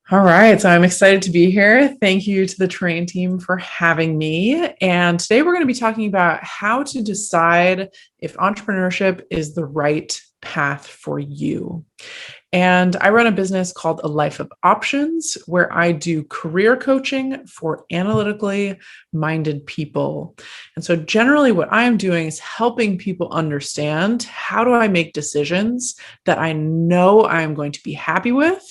All right, so I'm excited to be here. Thank you to the train team for having me. And today we're going to be talking about how to decide if entrepreneurship is the right path for you. And I run a business called A Life of Options, where I do career coaching for analytically minded people. And so, generally, what I'm doing is helping people understand how do I make decisions that I know I'm going to be happy with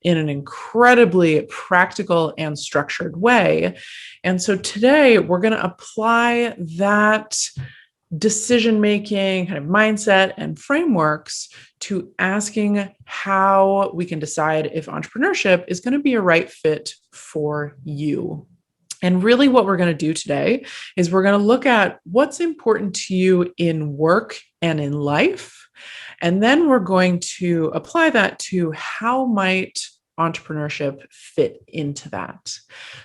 in an incredibly practical and structured way. And so, today we're going to apply that decision making kind of mindset and frameworks to asking how we can decide if entrepreneurship is going to be a right fit for you. And really, what we're going to do today is we're going to look at what's important to you in work and in life. And then we're going to apply that to how might entrepreneurship fit into that.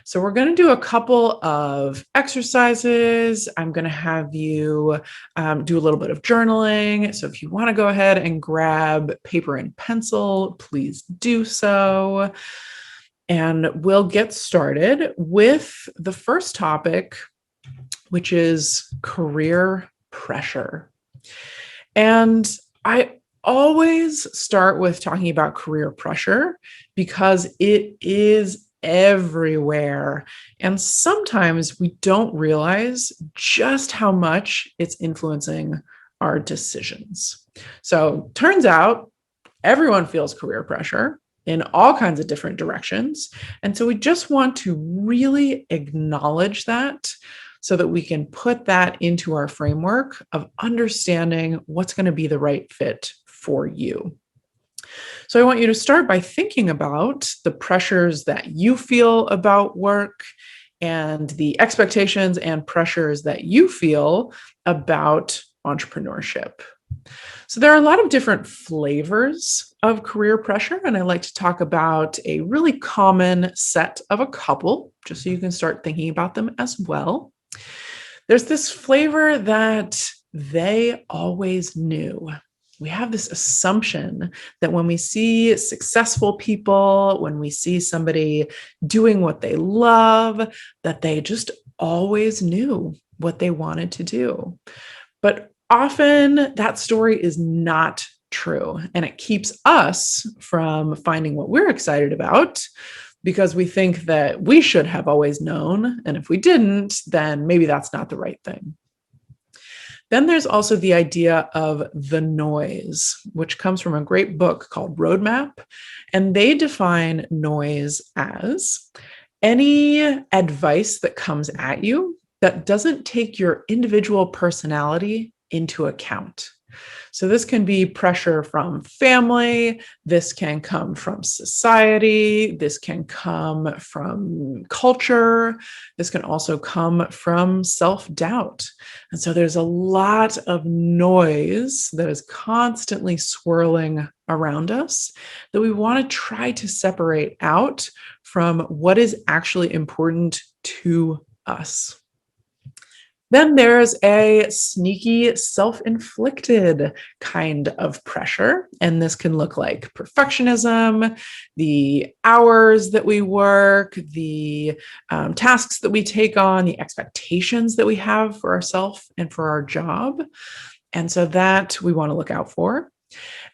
So we're going to do a couple of exercises. I'm going to have you do a little bit of journaling. So if you want to go ahead and grab paper and pencil, please do so. And we'll get started with the first topic, which is career pressure. And I always start with talking about career pressure because it is everywhere. And sometimes we don't realize just how much it's influencing our decisions. So, turns out everyone feels career pressure in all kinds of different directions. And so we just want to really acknowledge that so that we can put that into our framework of understanding what's going to be the right fit for you. So I want you to start by thinking about the pressures that you feel about work and the expectations and pressures that you feel about entrepreneurship. So there are a lot of different flavors of career pressure, and I like to talk about a really common set of a couple, just so you can start thinking about them as well. There's this flavor that they always knew. We have this assumption that when we see successful people, when we see somebody doing what they love, that they just always knew what they wanted to do. But often that story is not true, and it keeps us from finding what we're excited about because we think that we should have always known. And if we didn't, then maybe that's not the right thing. Then there's also the idea of the noise, which comes from a great book called Roadmap. And they define noise as any advice that comes at you that doesn't take your individual personality into account. So this can be pressure from family, this can come from society, this can come from culture, this can also come from self-doubt. And so there's a lot of noise that is constantly swirling around us that we want to try to separate out from what is actually important to us. Then there's a sneaky self-inflicted kind of pressure. And this can look like perfectionism, the hours that we work, the tasks that we take on, the expectations that we have for ourselves and for our job. And so that we want to look out for.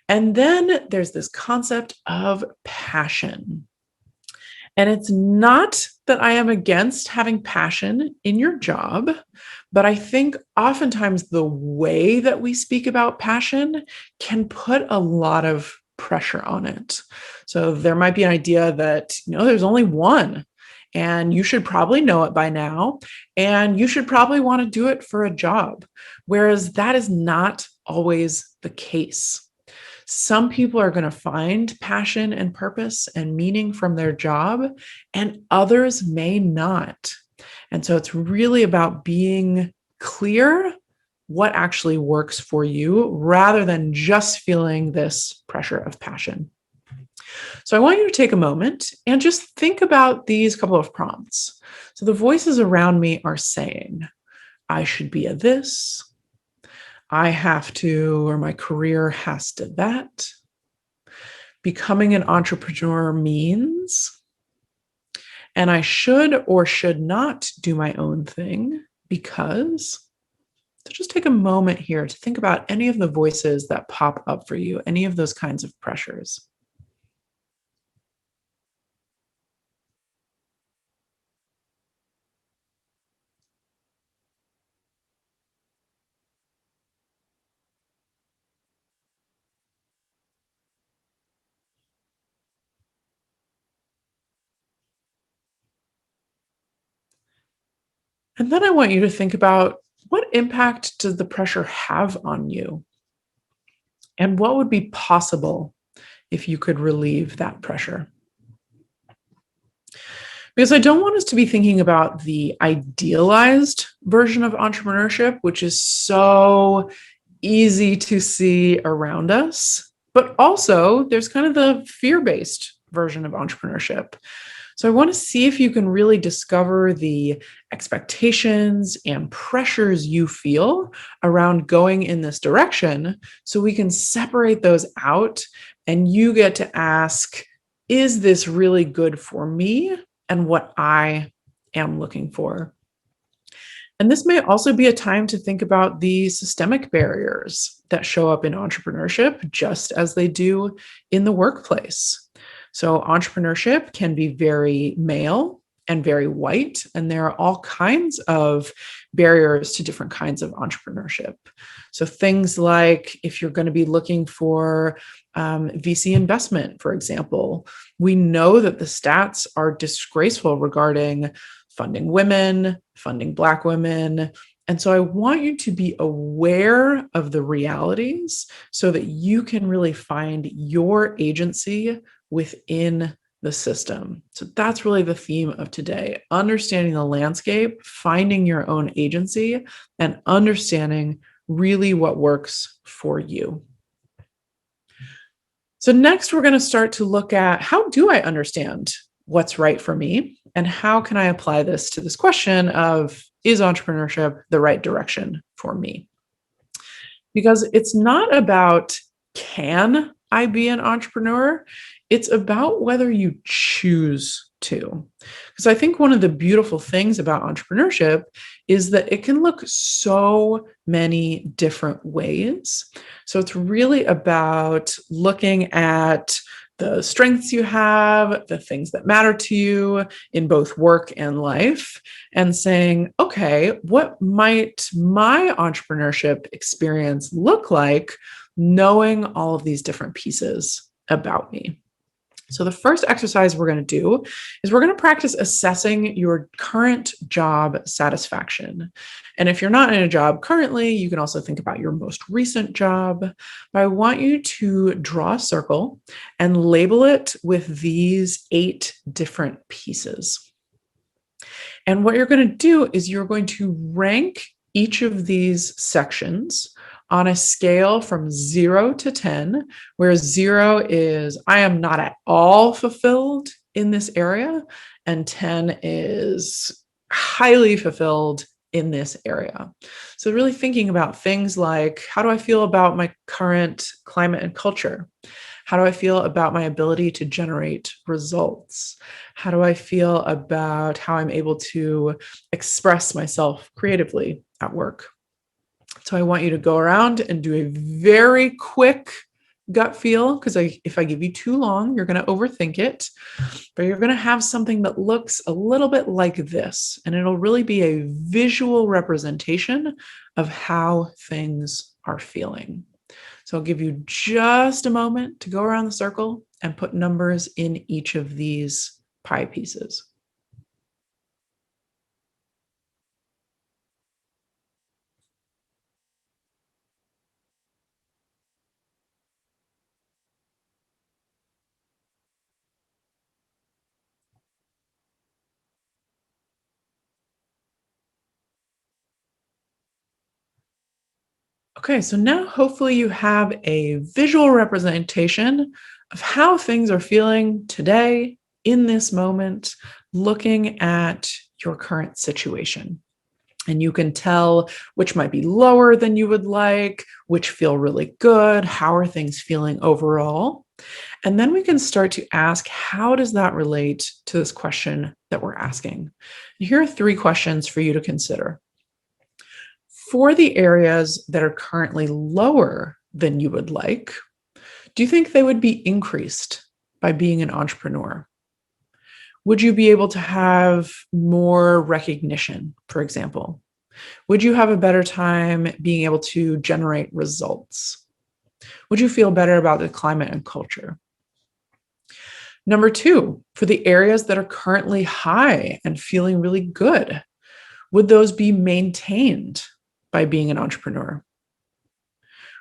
And then there's this concept of passion. And it's not that I am against having passion in your job, but I think oftentimes the way that we speak about passion can put a lot of pressure on it. So there might be an idea that, there's only one, and you should probably know it by now, and you should probably want to do it for a job, whereas that is not always the case. Some people are going to find passion and purpose and meaning from their job, and others may not. And so it's really about being clear what actually works for you rather than just feeling this pressure of passion. So I want you to take a moment and just think about these couple of prompts. So the voices around me are saying, I should be a this. I have to, or my career has to that. becoming an entrepreneur means, and I should or should not do my own thing because. So just take a moment here to think about any of the voices that pop up for you, any of those kinds of pressures. And then I want you to think about what impact does the pressure have on you? And what would be possible if you could relieve that pressure? Because I don't want us to be thinking about the idealized version of entrepreneurship, which is so easy to see around us. But also, there's kind of the fear based version of entrepreneurship. So I want to see if you can really discover the expectations and pressures you feel around going in this direction so we can separate those out and you get to ask, is this really good for me and what I am looking for? And this may also be a time to think about the systemic barriers that show up in entrepreneurship, just as they do in the workplace. So, entrepreneurship can be very male and very white, and there are all kinds of barriers to different kinds of entrepreneurship. So, things like if you're going to be looking for VC investment, for example, we know that the stats are disgraceful regarding funding women, funding Black women. And so I want you to be aware of the realities so that you can really find your agency within the system. So that's really the theme of today, understanding the landscape, finding your own agency, and understanding really what works for you. So next, we're going to start to look at how do I understand what's right for me? And how can I apply this to this question of, is entrepreneurship the right direction for me? Because it's not about, can I be an entrepreneur? It's about whether you choose to. Because I think one of the beautiful things about entrepreneurship is that it can look so many different ways. So it's really about looking at the strengths you have, the things that matter to you in both work and life, and saying, okay, what might my entrepreneurship experience look like knowing all of these different pieces about me? So the first exercise we're going to do is we're going to practice assessing your current job satisfaction. And if you're not in a job currently, you can also think about your most recent job. But I want you to draw a circle and label it with these 8 different pieces. And what you're going to do is you're going to rank each of these sections on a scale from 0 to 10, where 0 is I am not at all fulfilled in this area, and 10 is highly fulfilled in this area. So really thinking about things like, how do I feel about my current climate and culture? How do I feel about my ability to generate results? How do I feel about how I'm able to express myself creatively at work? So I want you to go around and do a very quick gut feel, because if I give you too long, you're going to overthink it, but you're going to have something that looks a little bit like this, and it'll really be a visual representation of how things are feeling. So I'll give you just a moment to go around the circle and put numbers in each of these pie pieces. Okay, so now hopefully you have a visual representation of how things are feeling today in this moment, looking at your current situation. And you can tell which might be lower than you would like, which feel really good, how are things feeling overall. And then we can start to ask, how does that relate to this question that we're asking? And here are 3 questions for you to consider. For the areas that are currently lower than you would like, do you think they would be increased by being an entrepreneur? Would you be able to have more recognition, for example? Would you have a better time being able to generate results? Would you feel better about the climate and culture? Number 2, for the areas that are currently high and feeling really good, would those be maintained by being an entrepreneur?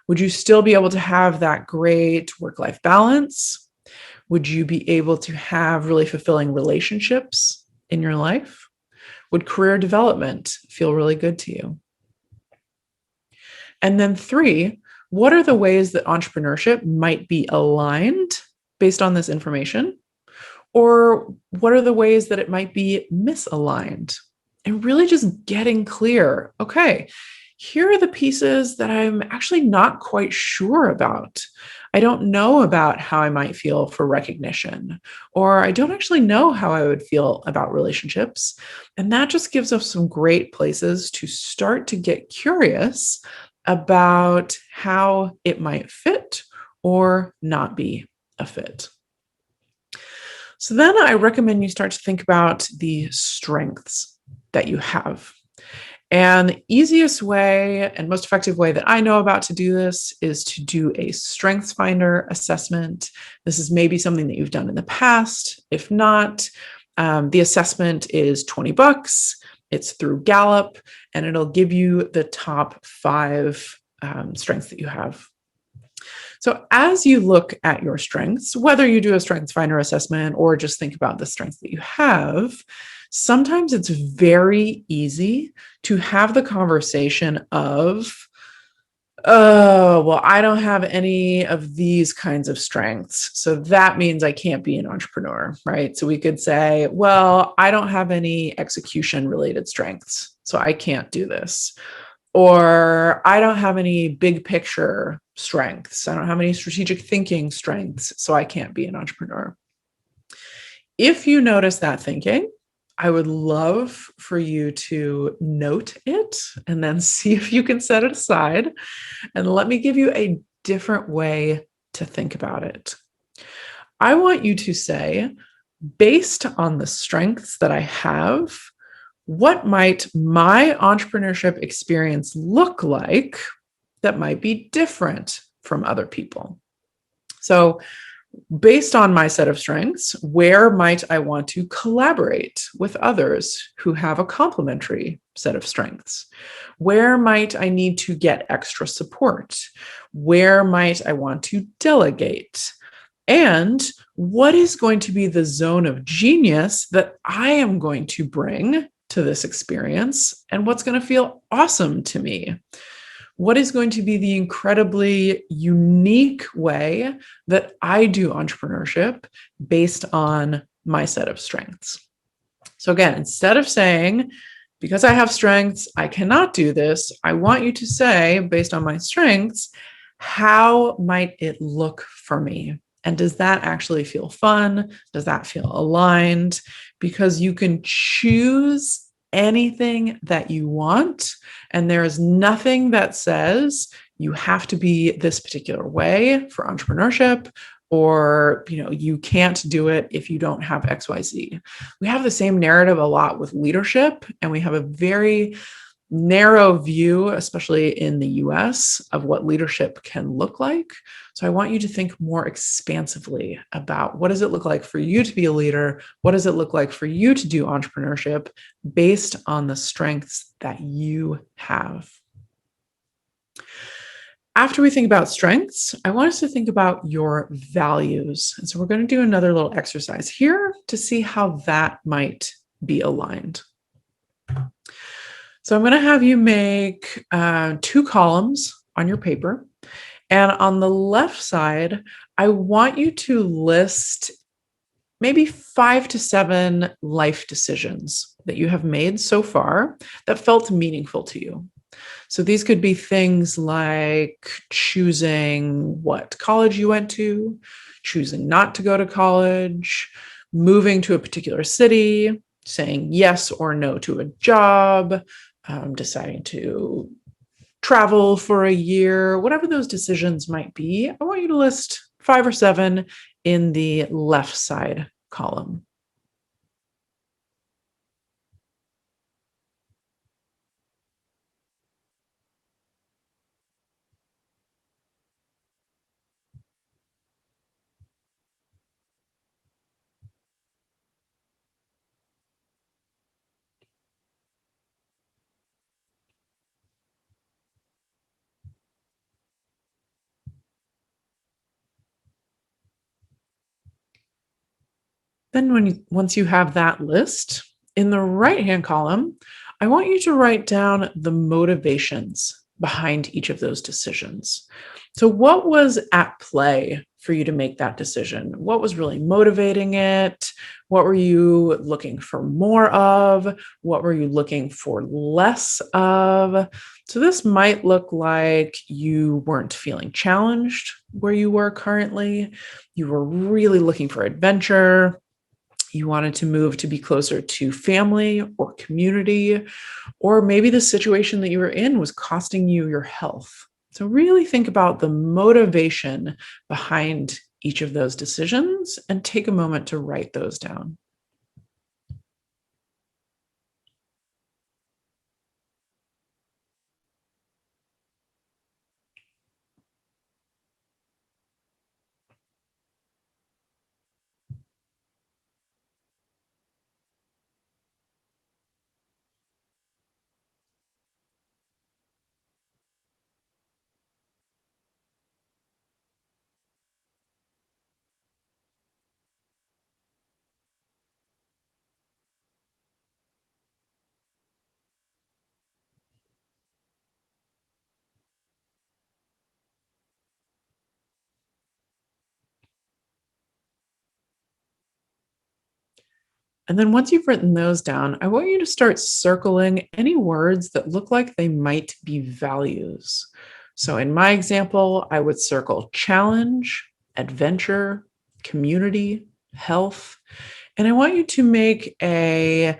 Would you still be able to have that great work-life balance? Would you be able to have really fulfilling relationships in your life? Would career development feel really good to you? And then 3, what are the ways that entrepreneurship might be aligned based on this information? Or what are the ways that it might be misaligned? And really just getting clear, okay, here are the pieces that I'm actually not quite sure about. I don't know about how I might feel for recognition, or I don't actually know how I would feel about relationships. And that just gives us some great places to start to get curious about how it might fit or not be a fit. So then I recommend you start to think about the strengths that you have. And the easiest way and most effective way that I know about to do this is to do a Strengths Finder assessment. This is maybe something that you've done in the past. If not, the assessment is $20. It's through Gallup, and it'll give you the top 5 strengths that you have. So as you look at your strengths, whether you do a Strengths Finder assessment or just think about the strengths that you have, sometimes it's very easy to have the conversation of, oh, well, I don't have any of these kinds of strengths, so that means I can't be an entrepreneur, right? So we could say, well, I don't have any execution related strengths, so I can't do this. Or I don't have any big picture strengths. I don't have any strategic thinking strengths, so I can't be an entrepreneur. If you notice that thinking, I would love for you to note it and then see if you can set it aside. And let me give you a different way to think about it. I want you to say, based on the strengths that I have, what might my entrepreneurship experience look like that might be different from other people? So, based on my set of strengths, where might I want to collaborate with others who have a complementary set of strengths? Where might I need to get extra support? Where might I want to delegate? And what is going to be the zone of genius that I am going to bring to this experience? And what's going to feel awesome to me? What is going to be the incredibly unique way that I do entrepreneurship based on my set of strengths? So again, instead of saying, because I have strengths, I cannot do this, I want you to say, based on my strengths, how might it look for me? And does that actually feel fun? Does that feel aligned? Because you can choose anything that you want, and there is nothing that says you have to be this particular way for entrepreneurship, or you can't do it if you don't have XYZ. We have the same narrative a lot with leadership, and we have a very narrow view, especially in the US, of what leadership can look like. So I want you to think more expansively about, what does it look like for you to be a leader? What does it look like for you to do entrepreneurship based on the strengths that you have? After we think about strengths, I want us to think about your values. And so we're going to do another little exercise here to see how that might be aligned. So I'm going to have you make 2 columns on your paper. And on the left side, I want you to list maybe 5 to 7 life decisions that you have made so far that felt meaningful to you. So these could be things like choosing what college you went to, choosing not to go to college, moving to a particular city, saying yes or no to a job, deciding to travel for a year, whatever those decisions might be. I want you to list 5 or 7 in the left side column. Then once you have that list, in the right-hand column, I want you to write down the motivations behind each of those decisions. So what was at play for you to make that decision? What was really motivating it? What were you looking for more of? What were you looking for less of? So this might look like you weren't feeling challenged where you were currently. You were really looking for adventure. You wanted to move to be closer to family or community, or maybe the situation that you were in was costing you your health. So, really think about the motivation behind each of those decisions and take a moment to write those down. And then once you've written those down, I want you to start circling any words that look like they might be values. So in my example, I would circle challenge, adventure, community, health. And I want you to make a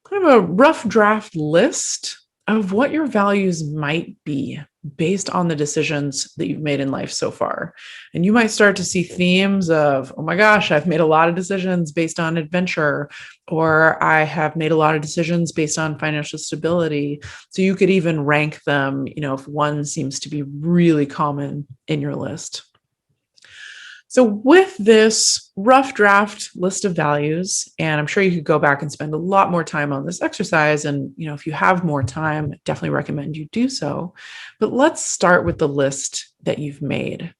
kind of a rough draft list of what your values might be based on the decisions that you've made in life so far. And you might start to see themes of, oh my gosh, I've made a lot of decisions based on adventure, or I have made a lot of decisions based on financial stability. So you could even rank them, if one seems to be really common in your list. So, with this rough draft list of values, and I'm sure you could go back and spend a lot more time on this exercise. And, if you have more time, definitely recommend you do so. But let's start with the list that you've made.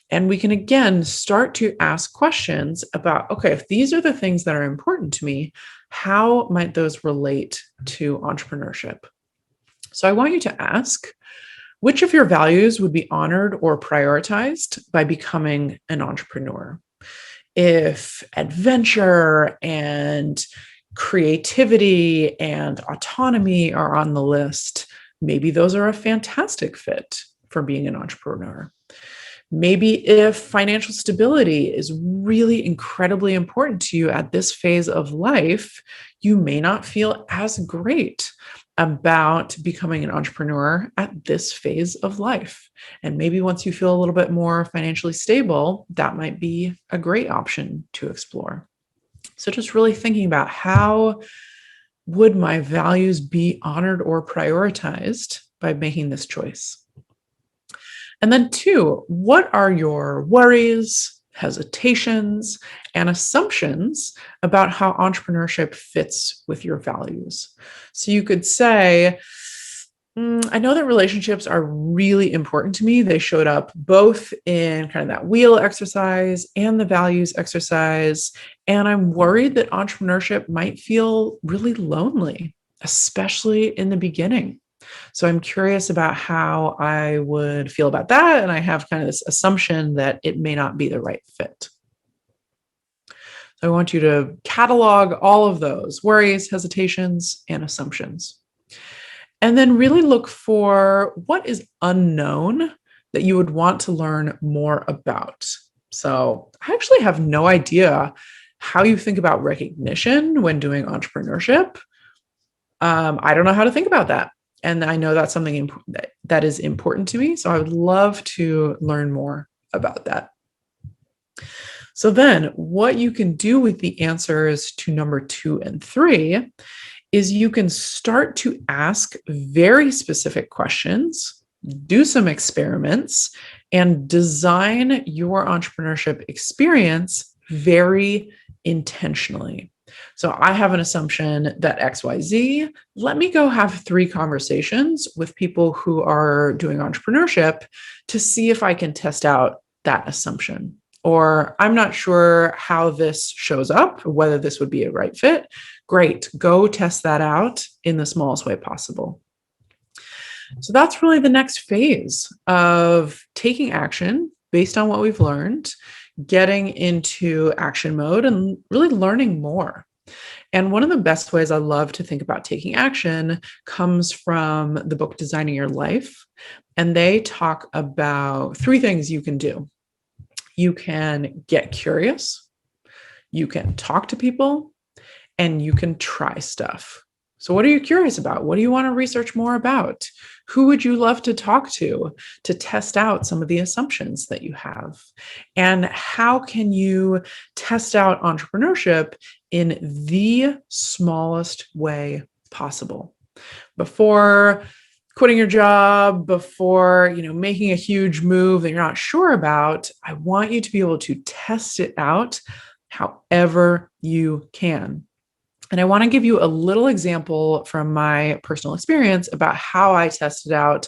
And we can again start to ask questions about, okay, if these are the things that are important to me, how might those relate to entrepreneurship? So, I want you to ask, which of your values would be honored or prioritized by becoming an entrepreneur? If adventure and creativity and autonomy are on the list, maybe those are a fantastic fit for being an entrepreneur. Maybe if financial stability is really incredibly important to you at this phase of life, you may not feel as great about becoming an entrepreneur at this phase of life. And maybe once you feel a little bit more financially stable, that might be a great option to explore. So just really thinking about how would my values be honored or prioritized by making this choice? And then 2, what are your worries, hesitations, and assumptions about how entrepreneurship fits with your values? So you could say, I know that relationships are really important to me. They showed up both in kind of that wheel exercise and the values exercise. And I'm worried that entrepreneurship might feel really lonely, especially in the beginning. So I'm curious about how I would feel about that. And I have kind of this assumption that it may not be the right fit. So I want you to catalog all of those worries, hesitations, and assumptions. And then really look for what is unknown that you would want to learn more about. So I actually have no idea how you think about recognition when doing entrepreneurship. I don't know how to think about that. And I know that's something that is important to me. So I would love to learn more about that. So then what you can do with the answers to number 2 and 3 is you can start to ask very specific questions, do some experiments, and design your entrepreneurship experience very intentionally. So I have an assumption that XYZ, let me go have 3 conversations with people who are doing entrepreneurship to see if I can test out that assumption. Or I'm not sure how this shows up, whether this would be a right fit. Great, go test that out in the smallest way possible. So that's really the next phase of taking action based on what we've learned, getting into action mode and really learning more. And one of the best ways I love to think about taking action comes from the book Designing Your Life. And they talk about 3 things you can do. You can get curious, you can talk to people, and you can try stuff. So what are you curious about? What do you want to research more about? Who would you love to talk to test out some of the assumptions that you have? And how can you test out entrepreneurship in the smallest way possible? Before quitting your job, before, making a huge move that you're not sure about, I want you to be able to test it out however you can. And I want to give you a little example from my personal experience about how I tested out,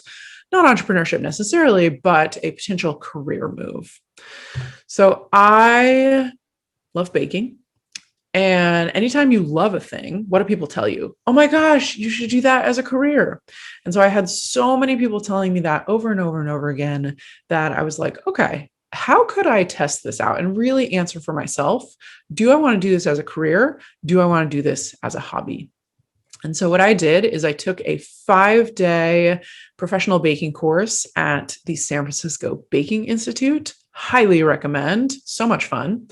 not entrepreneurship necessarily, but a potential career move. So I love baking. And anytime you love a thing, what do people tell you? Oh my gosh, you should do that as a career. And so I had so many people telling me that over and over and over again that I was like, okay, how could I test this out and really answer for myself? Do I want to do this as a career? Do I want to do this as a hobby? And so what I did is I took a 5-day professional baking course at the San Francisco Baking Institute. Highly recommend. So much fun.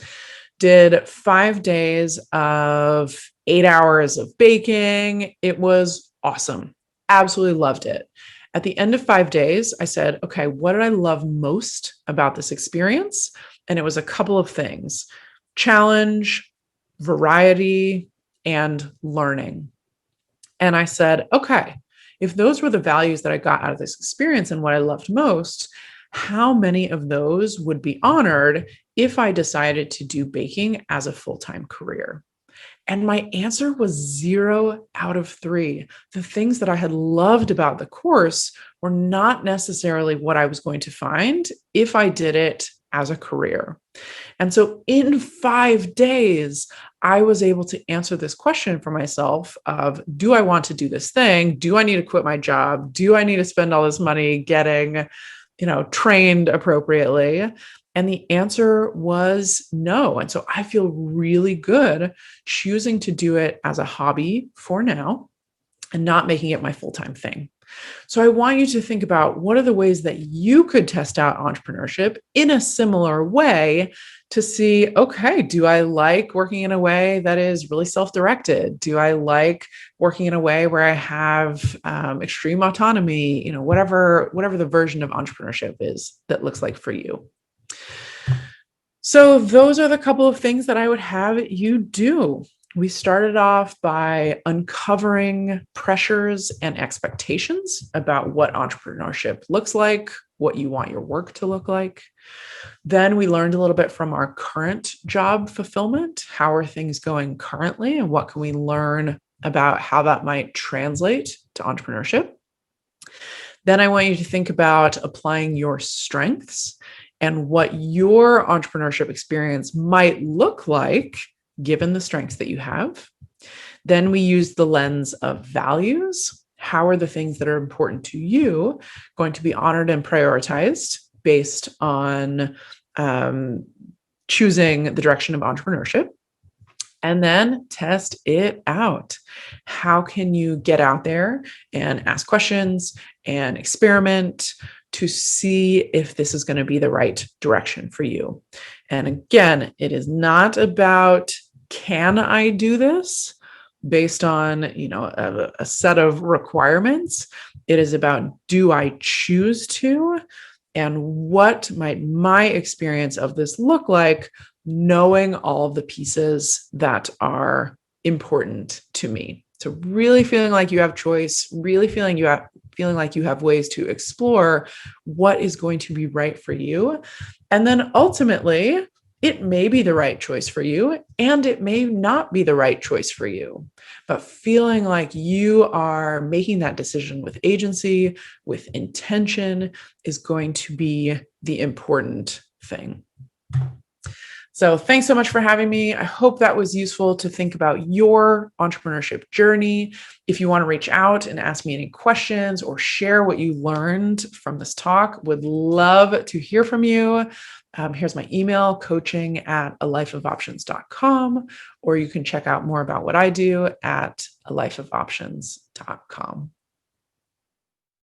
Did 5 days of 8 hours of baking. It was awesome. Absolutely loved it. At the end of 5 days, I said, okay, what did I love most about this experience? And it was a couple of things: challenge, variety, and learning. And I said, okay, if those were the values that I got out of this experience and what I loved most, how many of those would be honored if I decided to do baking as a full-time career? And my answer was 0 out of 3. The things that I had loved about the course were not necessarily what I was going to find if I did it as a career. And so in 5 days, I was able to answer this question for myself of, do I want to do this thing? Do I need to quit my job? Do I need to spend all this money getting trained appropriately? And the answer was no. And so I feel really good choosing to do it as a hobby for now and not making it my full-time thing. So I want you to think about what are the ways that you could test out entrepreneurship in a similar way to see, okay, do I like working in a way that is really self-directed? Do I like working in a way where I have extreme autonomy, whatever the version of entrepreneurship is that looks like for you. So those are the couple of things that I would have you do. We started off by uncovering pressures and expectations about what entrepreneurship looks like, what you want your work to look like. Then we learned a little bit from our current job fulfillment. How are things going currently, and what can we learn about how that might translate to entrepreneurship? Then I want you to think about applying your strengths and what your entrepreneurship experience might look like given the strengths that you have. Then we use the lens of values. How are the things that are important to you going to be honored and prioritized based on choosing the direction of entrepreneurship? and then test it out. How can you get out there and ask questions and experiment to see if this is going to be the right direction for you? And again, it is not about, can I do this based on, a set of requirements? It is about, do I choose to? And what might my experience of this look like, knowing all of the pieces that are important to me? So really feeling like you have choice, really feeling like you have ways to explore what is going to be right for you. And then ultimately, it may be the right choice for you, and it may not be the right choice for you. But feeling like you are making that decision with agency, with intention, is going to be the important thing. So thanks so much for having me. I hope that was useful to think about your entrepreneurship journey. If you want to reach out and ask me any questions or share what you learned from this talk, would love to hear from you. Here's my email, coaching@alifeofoptions.com, or you can check out more about what I do at alifeofoptions.com.